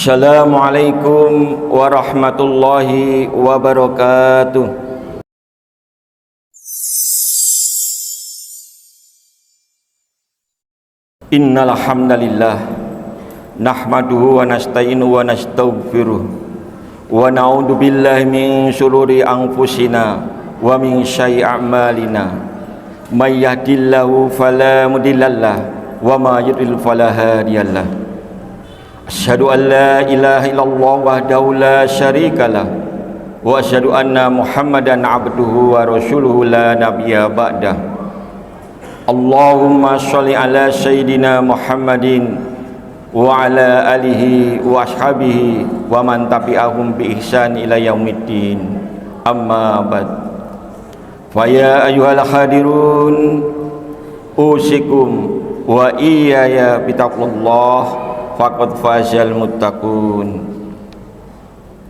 Assalamualaikum warahmatullahi wabarakatuh. Innal hamdalillah nahmaduhu wa nasta'inuhu wa nastaghfiruh wa na'udzu billahi min syururi anfusina wa min syarri a'malina. May yahdihillahu fala mudhillalah wa may yudlil fala hadiyalah. Asyhadu an la ilaha illallah wahdahu la syarikalah wa asyhadu anna Muhammadan abduhu wa rasuluhu la nabiyya ba'dah. Allahumma sholli ala sayyidina Muhammadin wa ala alihi wa ashabihi wa man tabi'ahum bi ihsan ila yaumiddin. Amma ba'd. Fa ya ayyuhal hadirun usikum wa iyaya bitaqwallah faqad fazal muttaqun.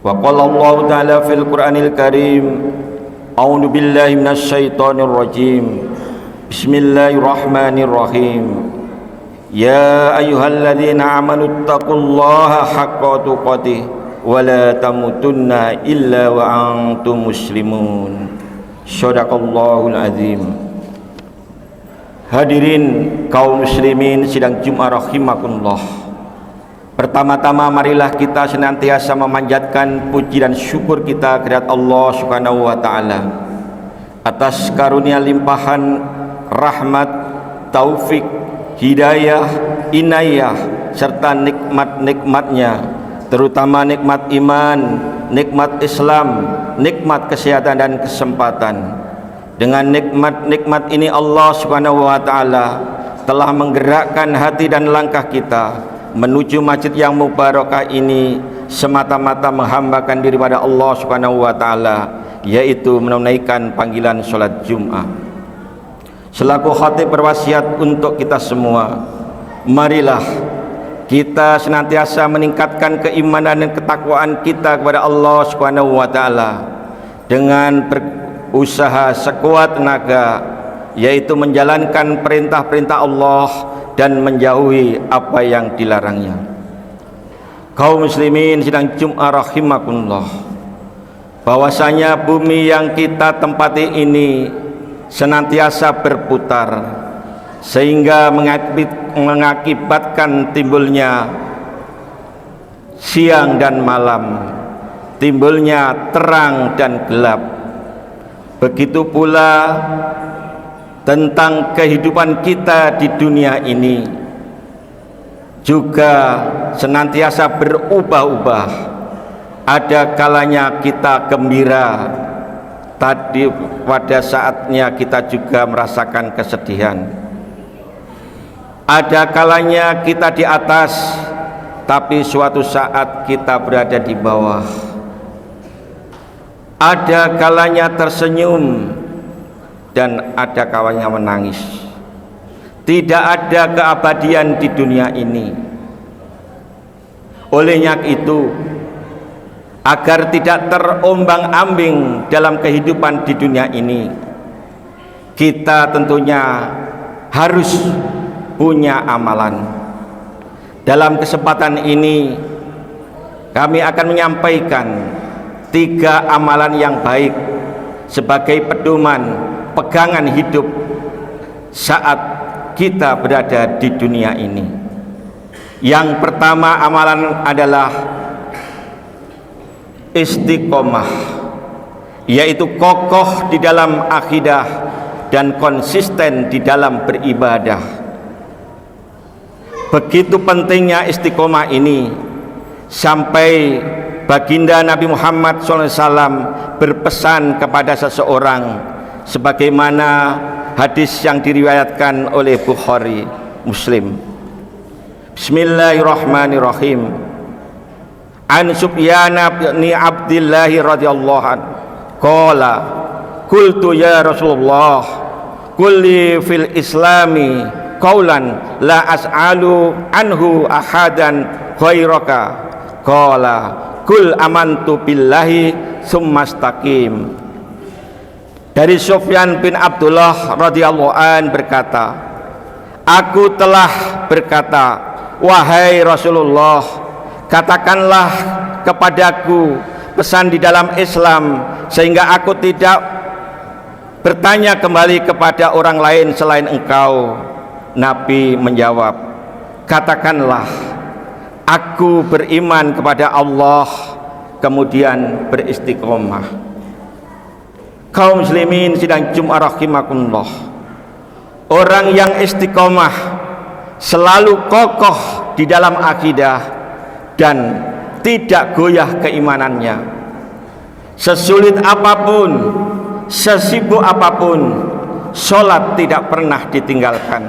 Wa qala Allah ta'ala fil Qur'anil Karim, a'udzu billahi minasy syaithanir rajim. Bismillahirrahmanirrahim. Ya ayyuhalladzina amanu taqullaha haqqa tuqatih wa la tamutunna illa wa antum muslimun. Shadaqallahul azim. Hadirin kaum muslimin sidang Jumat rahimakumullah. Pertama-tama marilah kita senantiasa memanjatkan puji dan syukur kita kehadirat Allah Subhanahu wa taala atas karunia limpahan rahmat, taufik, hidayah, inayah serta nikmat-nikmatnya, terutama nikmat iman, nikmat Islam, nikmat kesehatan dan kesempatan. Dengan nikmat-nikmat ini Allah Subhanahu wa taala telah menggerakkan hati dan langkah kita menuju masjid yang mubarakah ini semata-mata menghambakan diri pada Allah Subhanahu wa taala, yaitu menunaikan panggilan salat Jumat. Selaku khatib berwasiat untuk kita semua, marilah kita senantiasa meningkatkan keimanan dan ketakwaan kita kepada Allah Subhanahu wa taala dengan berusaha sekuat tenaga, yaitu menjalankan perintah-perintah Allah dan menjauhi apa yang dilarangnya. Kaum muslimin sidang Jumat rahimakumullah, bahwasanya bumi yang kita tempati ini senantiasa berputar sehingga mengakibatkan timbulnya siang dan malam, timbulnya terang dan gelap. Begitu pula tentang kehidupan kita di dunia ini juga senantiasa berubah-ubah. Ada kalanya kita gembira, tadi pada saatnya kita juga merasakan kesedihan. Ada kalanya kita di atas, tapi suatu saat kita berada di bawah. Ada kalanya tersenyum dan ada kalanya menangis. Tidak ada keabadian di dunia ini. Olehnya itu, agar tidak terombang-ambing dalam kehidupan di dunia ini, kita tentunya harus punya amalan. Dalam kesempatan ini kami akan menyampaikan 3 amalan yang baik sebagai pedoman pegangan hidup saat kita berada di dunia ini. Yang pertama amalan adalah istiqomah, yaitu kokoh di dalam akidah dan konsisten di dalam beribadah. Begitu pentingnya istiqomah ini sampai baginda Nabi Muhammad SAW berpesan kepada seseorang sebagaimana hadis yang diriwayatkan oleh Bukhari, Muslim. Bismillahirrahmanirrahim. An Sufyan bin Abdullah radhiyallahu anhu qala qultu ya Rasulullah kulli fil islami qaulan la as'alu anhu ahadan ghairaka qala kul amantu billahi summastaqim. Dari Sufyan bin Abdullah radhiyallahu an berkata, aku telah berkata, wahai Rasulullah, Katakanlah kepadaku pesan di dalam Islam, sehingga aku tidak bertanya kembali kepada orang lain selain engkau. Nabi menjawab, katakanlah, aku beriman kepada Allah, kemudian beristiqomah. Kaum muslimin sidang Jumat rahimakumullah, orang yang istiqomah selalu kokoh di dalam akidah dan tidak goyah keimanannya. Sesulit apapun, sesibuk apapun, sholat tidak pernah ditinggalkan.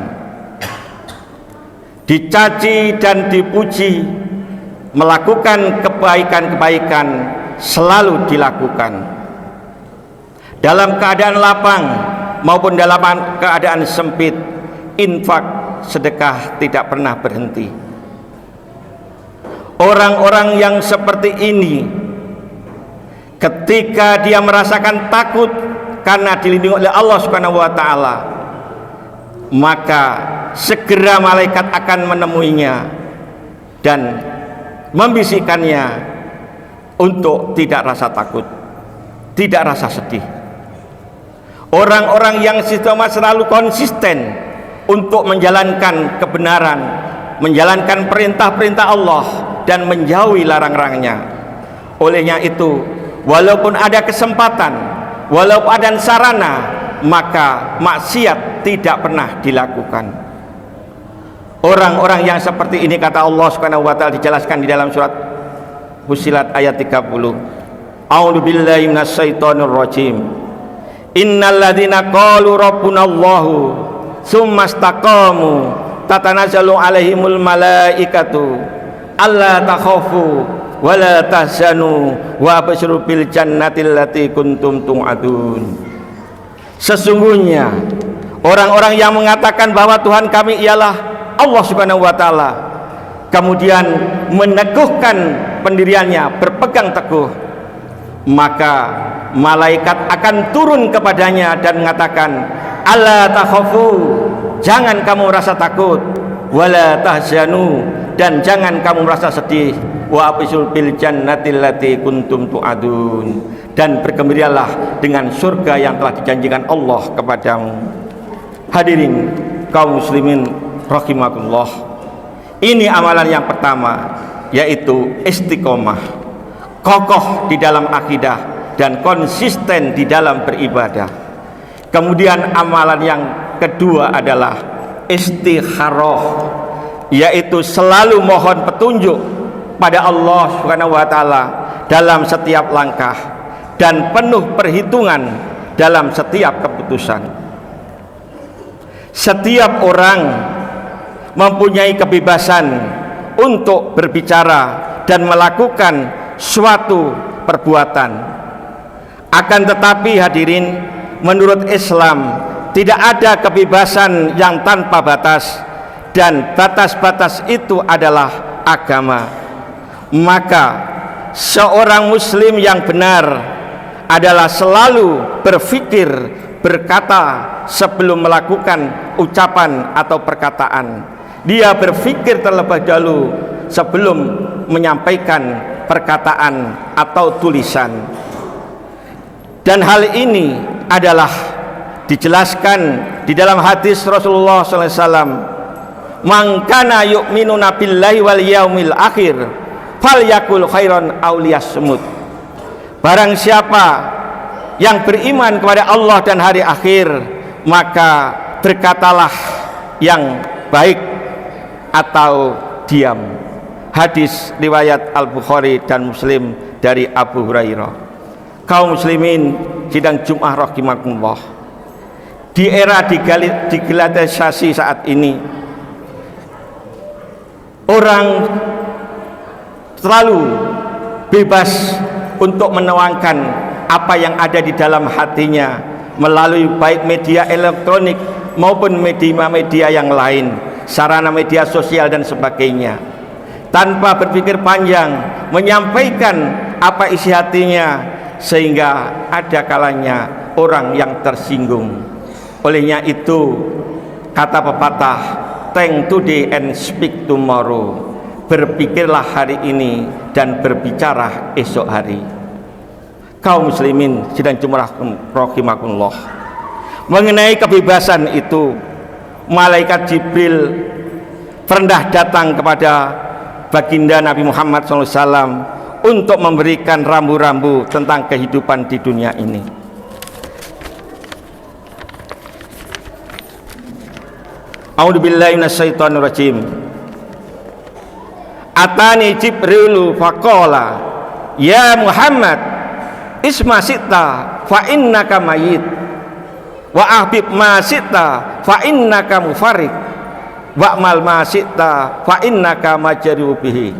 Dicaci dan dipuji, melakukan kebaikan-kebaikan selalu dilakukan. Dalam keadaan lapang maupun dalam keadaan sempit, infak sedekah tidak pernah berhenti. Orang-orang yang seperti ini, ketika dia merasakan takut karena dilindungi oleh Allah Subhanahu wa taala, maka segera malaikat akan menemuinya dan membisikkannya untuk tidak rasa takut, tidak rasa sedih. Orang-orang yang istiqomah selalu konsisten untuk menjalankan kebenaran, menjalankan perintah-perintah Allah dan menjauhi larang-larangnya. Olehnya itu, walaupun ada kesempatan, walaupun ada sarana, maka maksiat tidak pernah dilakukan. Orang-orang yang seperti ini, kata Allah Subhanahu wa taala, dijelaskan di dalam surat Fussilat ayat 30. A'udzu billahi minasyaitonir rajim. Innal ladzina qalu rabbunallahu tsumma istaqamu tatanazzalu alaihimul malaikatu alla takhafu wa la tahzanu wa abshiru bil jannati allati kuntum tu'adun. Sesungguhnya orang-orang yang mengatakan bahwa Tuhan kami ialah Allah Subhanahu wa taala, kemudian meneguhkan pendiriannya, berpegang teguh, maka malaikat akan turun kepadanya dan mengatakan, alla takhafu, jangan kamu rasa takut, wala tahzanu, dan jangan kamu merasa sedih, wa abisul bil jannati allati kuntum tu'adun, dan bergembiralah dengan surga yang telah dijanjikan Allah kepadamu. Hadirin kaum muslimin rahimakumullah, ini amalan yang pertama, yaitu istiqomah, kokoh di dalam akidah dan konsisten di dalam beribadah. Kemudian amalan yang kedua adalah istikharah, yaitu selalu mohon petunjuk pada Allah Subhanahu wa taala dalam setiap langkah dan penuh perhitungan dalam setiap keputusan. Setiap orang mempunyai kebebasan untuk berbicara dan melakukan suatu perbuatan. Akan tetapi hadirin, menurut Islam tidak ada kebebasan yang tanpa batas, dan batas-batas itu adalah agama. Maka seorang muslim yang benar adalah selalu berpikir, berkata sebelum melakukan ucapan atau perkataan. Dia berpikir terlebih dahulu sebelum menyampaikan perkataan atau tulisan. Dan hal ini adalah dijelaskan di dalam hadis Rasulullah SAW, man kana yu'minuna billahi wal yaumil akhir falyakul khairan aw liyasmut. Barang siapa yang beriman kepada Allah dan hari akhir, maka berkatalah yang baik atau diam. Hadis riwayat Al-Bukhari dan Muslim dari Abu Hurairah. Kaum muslimin sidang Jumat rahimakumullah, di era digitalisasi saat ini, orang selalu bebas untuk menuangkan apa yang ada di dalam hatinya melalui baik media elektronik maupun media-media yang lain, sarana media sosial dan sebagainya, tanpa berpikir panjang menyampaikan apa isi hatinya, sehingga ada kalanya orang yang tersinggung. Olehnya itu, kata pepatah, think today and speak tomorrow. berpikirlah hari ini dan berbicara esok hari. Kaum muslimin sidang Jumat rahimakumullah, mengenai kebebasan itu, malaikat Jibril pernah datang kepada baginda Nabi Muhammad SAW untuk memberikan rambu-rambu tentang kehidupan di dunia ini. A'udzubillahi minasyaitonirrajim. Atani Jibrilu faqala ya Muhammad isma sita fa innaka mayyit wa ahbib ma sita fa innaka mufarriq wa'mal ma sita fa innaka majru bihi.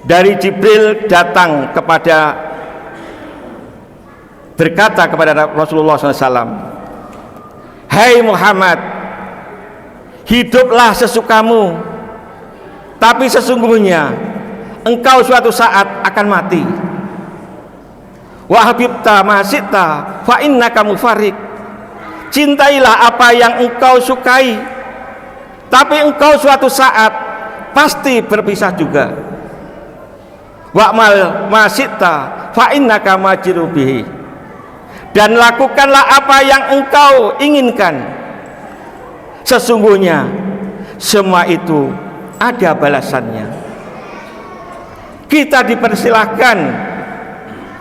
Dari Jibril datang berkata kepada Rasulullah SAW, hai Muhammad, hiduplah sesukamu, tapi sesungguhnya engkau suatu saat akan mati. Wa habibta ma sita fa innaka mufarriq. Cintailah apa yang engkau sukai, tapi engkau suatu saat pasti berpisah juga. Wa'mal ma sita fa innaka majru bihi. Dan lakukanlah apa yang engkau inginkan, sesungguhnya semua itu ada balasannya. Kita dipersilahkan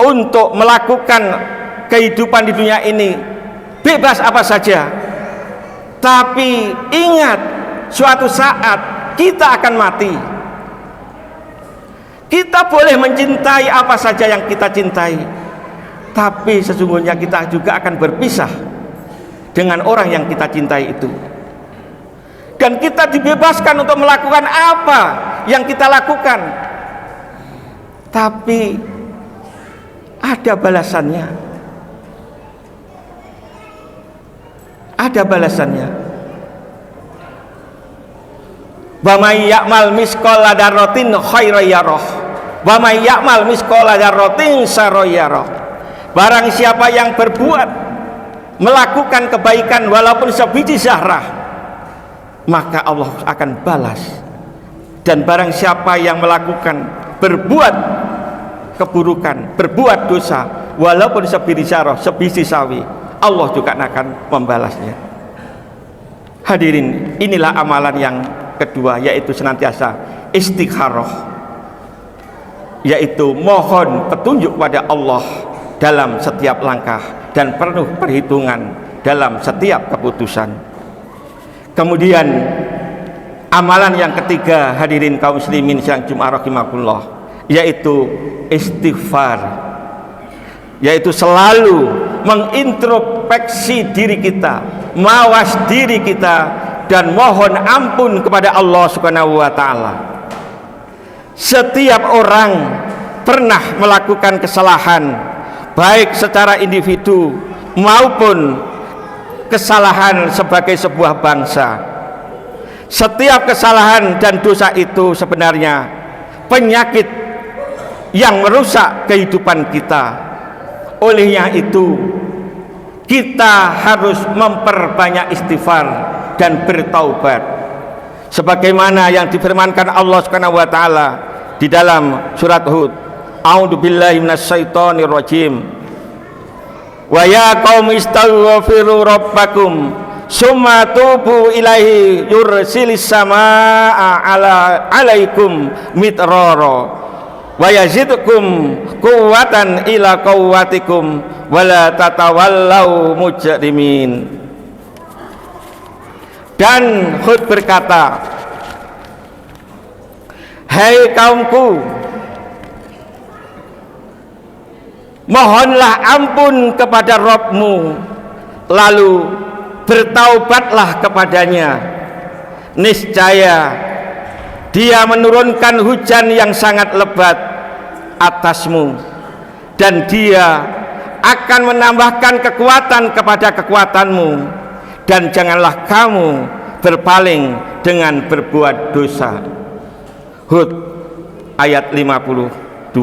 untuk melakukan kehidupan di dunia ini bebas apa saja, tapi ingat suatu saat kita akan mati. Kita boleh mencintai apa saja yang kita cintai, tapi sesungguhnya kita juga akan berpisah dengan orang yang kita cintai itu. Dan kita dibebaskan untuk melakukan apa yang kita lakukan, tapi ada balasannya. Ada balasannya. Wa may ya'mal misqala dzarratin khairan yarah wa may ya'mal misqala dzarratin syarran yarah. Barang siapa yang berbuat, melakukan kebaikan walaupun sebiji zarah, maka Allah akan balas. Dan barang siapa yang melakukan, berbuat keburukan, berbuat dosa walaupun sebiji sawi, Allah juga akan membalasnya. Hadirin, inilah amalan yang kedua, yaitu senantiasa istikharah, yaitu mohon petunjuk pada Allah dalam setiap langkah dan penuh perhitungan dalam setiap keputusan. Kemudian amalan yang ketiga, hadirin kaum muslimin yang Jumat rahimakumullah, yaitu istighfar, yaitu selalu mengintrospeksi diri kita, mawas diri kita, dan mohon ampun kepada Allah Subhanahu wa Ta'ala. Setiap orang pernah melakukan kesalahan, baik secara individu maupun kesalahan sebagai sebuah bangsa. Setiap kesalahan dan dosa itu sebenarnya penyakit yang merusak kehidupan kita. Olehnya itu kita harus memperbanyak istighfar dan bertaubat, sebagaimana yang difirmankan Allah Subhanahu wa Ta'ala di dalam surat Hud, a'udzubillahi minasyaitonir rajim, wa ya qaumi istaghfiru rabbakum summa tubu ilaihi yursilis samaa alaikum mitrara wa yazidkum quwwatan ila quwwatikum wala tatawallau mujrimin. Dan Hud berkata, hai kaumku, mohonlah ampun kepada Rabbmu, lalu bertaubatlah kepadanya. Niscaya Dia menurunkan hujan yang sangat lebat atasmu, dan Dia akan menambahkan kekuatan kepada kekuatanmu, dan janganlah kamu berpaling dengan berbuat dosa. Hud ayat 52.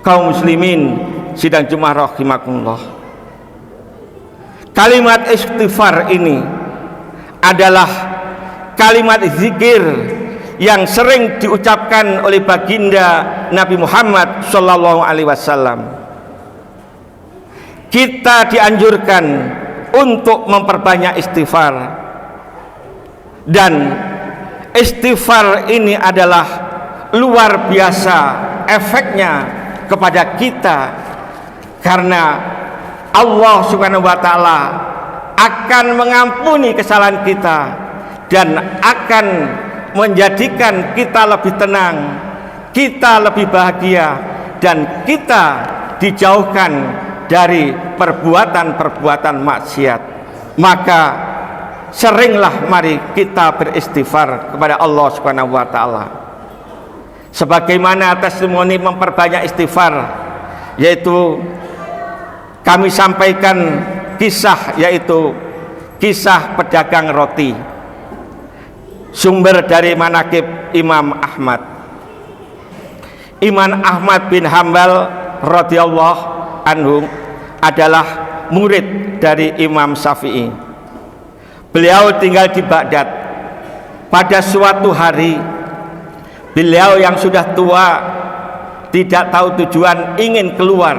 Kaum muslimin sidang Jumat rahimakumullah, kalimat istighfar ini adalah kalimat zikir yang sering diucapkan oleh baginda Nabi Muhammad sallallahu alaihi wasallam. Kita dianjurkan untuk memperbanyak istighfar, dan istighfar ini adalah luar biasa efeknya kepada kita, karena Allah Subhanahu wa taala akan mengampuni kesalahan kita dan akan menjadikan kita lebih tenang, kita lebih bahagia, dan kita dijauhkan dari perbuatan-perbuatan maksiat. Maka seringlah mari kita beristighfar kepada Allah Subhanahu wa taala. Sebagaimana testimoni memperbanyak istighfar, yaitu kami sampaikan kisah, yaitu kisah pedagang roti, sumber dari manaqib Imam Ahmad. Imam Ahmad bin Hambal radhiyallahu anhu adalah murid dari Imam Syafi'i. Beliau tinggal di Baghdad. Pada suatu hari, beliau yang sudah tua, tidak tahu tujuan, ingin keluar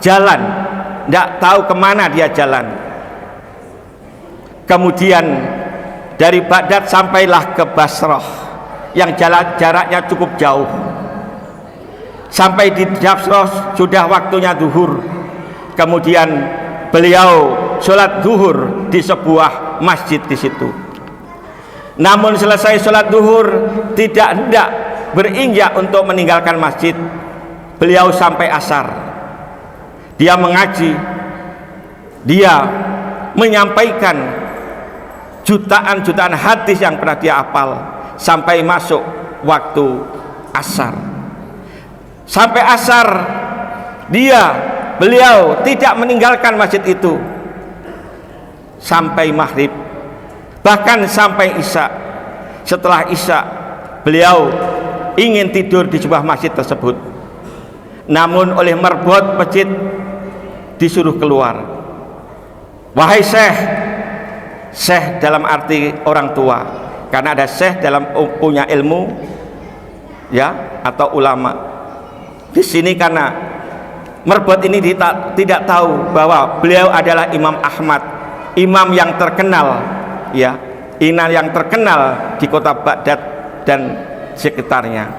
jalan, tidak tahu kemana dia jalan. Kemudian dari Baghdad sampailah ke Basrah yang jaraknya cukup jauh. Sampai di Basrah sudah waktunya zuhur. Kemudian beliau sholat zuhur di sebuah masjid di situ. Namun selesai sholat zuhur tidak hendak berinjak untuk meninggalkan masjid. Beliau sampai asar. Dia mengaji, dia menyampaikan jutaan-jutaan hadis yang pernah dia hafal sampai masuk waktu asar. Sampai asar beliau tidak meninggalkan masjid itu sampai maghrib, bahkan sampai isya. Setelah isya beliau ingin tidur di sebuah masjid tersebut, namun oleh merbot masjid disuruh keluar. Wahai syekh dalam arti orang tua, karena ada syekh dalam punya ilmu, ya, atau ulama. Di sini karena merbot ini tidak tahu bahwa beliau adalah Imam Ahmad, imam yang terkenal, ya, imam yang terkenal di kota Baghdad dan sekitarnya.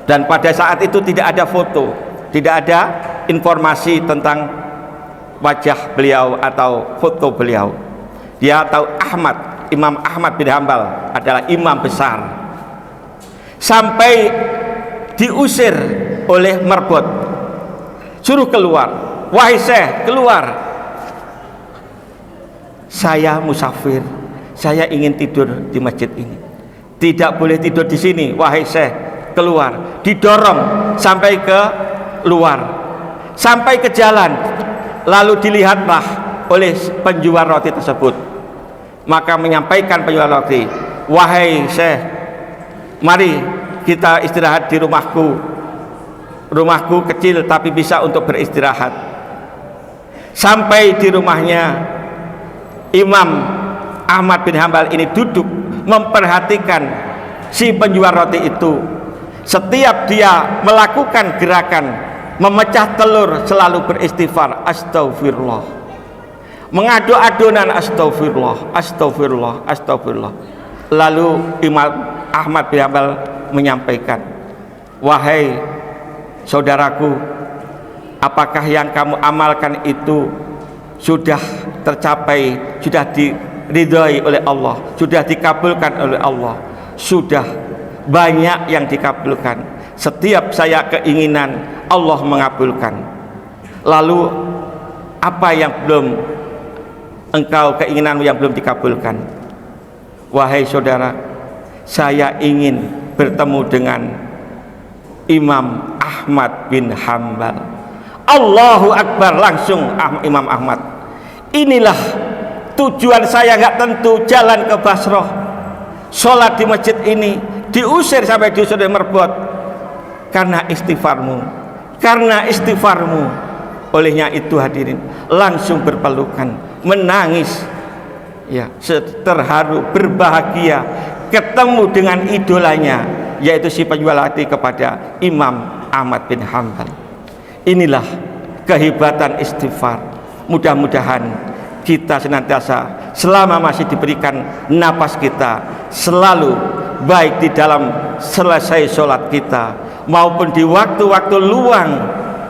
Dan pada saat itu tidak ada foto, tidak ada informasi tentang wajah beliau atau foto beliau. Dia tahu Ahmad, Imam Ahmad bin Hambal adalah imam besar. Sampai diusir oleh merbot, suruh keluar. Wahai syekh, keluar. Saya musafir, saya ingin tidur di masjid ini. Tidak boleh tidur di sini, wahai syekh, keluar. Didorong sampai ke luar, sampai ke jalan. Lalu dilihatlah oleh penjual roti tersebut. Maka menyampaikan penjual roti, wahai syekh, mari kita istirahat di rumahku. Rumahku kecil tapi bisa untuk beristirahat. Sampai di rumahnya, Imam Ahmad bin Hambal ini duduk memperhatikan si penjual roti itu. Setiap dia melakukan gerakan memecah telur selalu beristighfar, astagfirullah, mengadu-adunan, astagfirullah, astagfirullah, astagfirullah. Lalu Imam Ahmad bin Hambal menyampaikan, wahai saudaraku, apakah yang kamu amalkan itu sudah tercapai, sudah diridhai oleh Allah, sudah dikabulkan oleh Allah? Sudah banyak yang dikabulkan. Setiap saya keinginan Allah mengabulkan. Lalu apa yang belum engkau keinginanmu yang belum dikabulkan? Wahai saudara, saya ingin bertemu dengan Imam Ahmad bin Hambal. Allahu Akbar, langsung Imam Ahmad, inilah tujuan saya, nggak tentu jalan ke Basrah, sholat di masjid ini, diusir sampai diusir dari merbot karena istighfarmu, karena istighfarmu. Olehnya itu hadirin langsung berpelukan, menangis, ya, terharu, berbahagia ketemu dengan idolanya, yaitu si penjual hati kepada Imam Ahmad bin Hanbal. Inilah kehebatan istighfar. Mudah-mudahan kita senantiasa selama masih diberikan napas kita selalu, baik di dalam selesai sholat kita maupun di waktu-waktu luang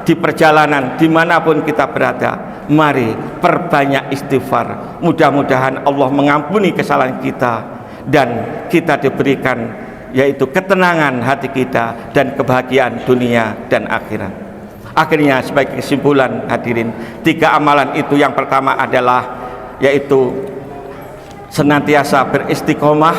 di perjalanan dimanapun kita berada, mari perbanyak istighfar. Mudah-mudahan Allah mengampuni kesalahan kita dan kita diberikan yaitu ketenangan hati kita dan kebahagiaan dunia dan akhirat. Akhirnya sebagai kesimpulan hadirin, 3 amalan itu yang pertama adalah yaitu senantiasa beristiqomah,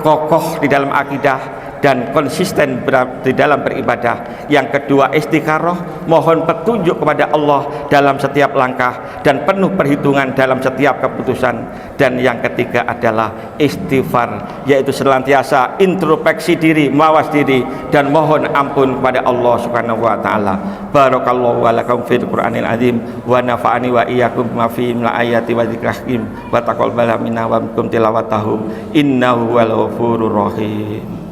kokoh di dalam akidah dan konsisten di dalam beribadah. Yang kedua istikharah, mohon petunjuk kepada Allah dalam setiap langkah dan penuh perhitungan dalam setiap keputusan. Dan yang ketiga adalah istighfar, yaitu senantiasa introspeksi diri, mawas diri dan mohon ampun kepada Allah Subhanahu wa taala. Barakallahu wa lakum fil Qur'anil azim wa nafa'ani wa iyyakum bima fihi min ayati wa dzikril hakim wa taqabbal minna wa minkum tilawatahu innahu wal ghafurur rahim.